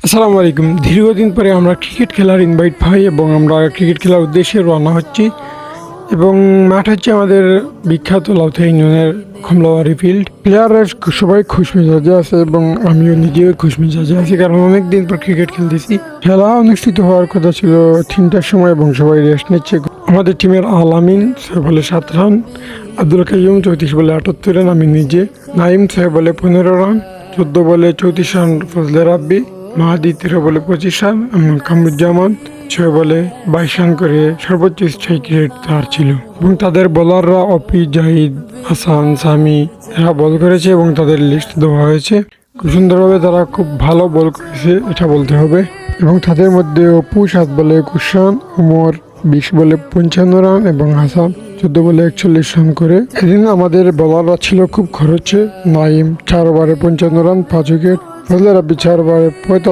আসসালামু আলাইকুম। দীর্ঘদিন পরে আমরা ক্রিকেট খেলার ইনভাইট পাই এবং আমরা ক্রিকেট খেলার উদ্দেশ্যে রওনা হচ্ছি এবং মাঠ হচ্ছে আমাদের বিখ্যাত লাউথা ইউনিয়নের কমলাবাড়ি ফিল্ড। প্লেয়াররা সবাই খুশ মেজাজে আছে এবং আমিও নিজেও খুশ মেজাজে আছি, কারণ অনেক দিন পর ক্রিকেট খেলতেছি। খেলা অনুষ্ঠিত হওয়ার কথা ছিল 3টার সময় এবং সবাই রেস্ট নিচ্ছে। আমাদের টিমের আলামিন 6 বলে 7 রান, আব্দুল কাইয়ুম 34 বলে 78 রান, আমি নিজে, নাইম 6 বলে 15 রান, 14 বলে 34 রান ফজলে রাব্বি, মাহাদি 13 বলে 25 রান, কামরুজ্জামান 6 বলে 22 রান করে সর্বোচ্চ স্ট্রাইক রেট তার ছিল। এবং তাদের বোলাররা অপি, জাহিদ, হাসান, সামি এরা বল করেছে এবং তাদের লিস্ট দেওয়া হয়েছে। খুব সুন্দরভাবে তারা খুব ভালো বল করেছে, এটা বলতে হবে। এবং তাদের মধ্যে অপু 7 বলে 21 রান, ওমর 20 বলে 55 রান এবং হাসান 14 বলে 41 রান করে। এদিন আমাদের বোলাররা ছিল খুব খরচে। নাইম 4 ওভারে 55 রান, 5 উইকেট, ফজলে রাব্বি 4 ওভারে 45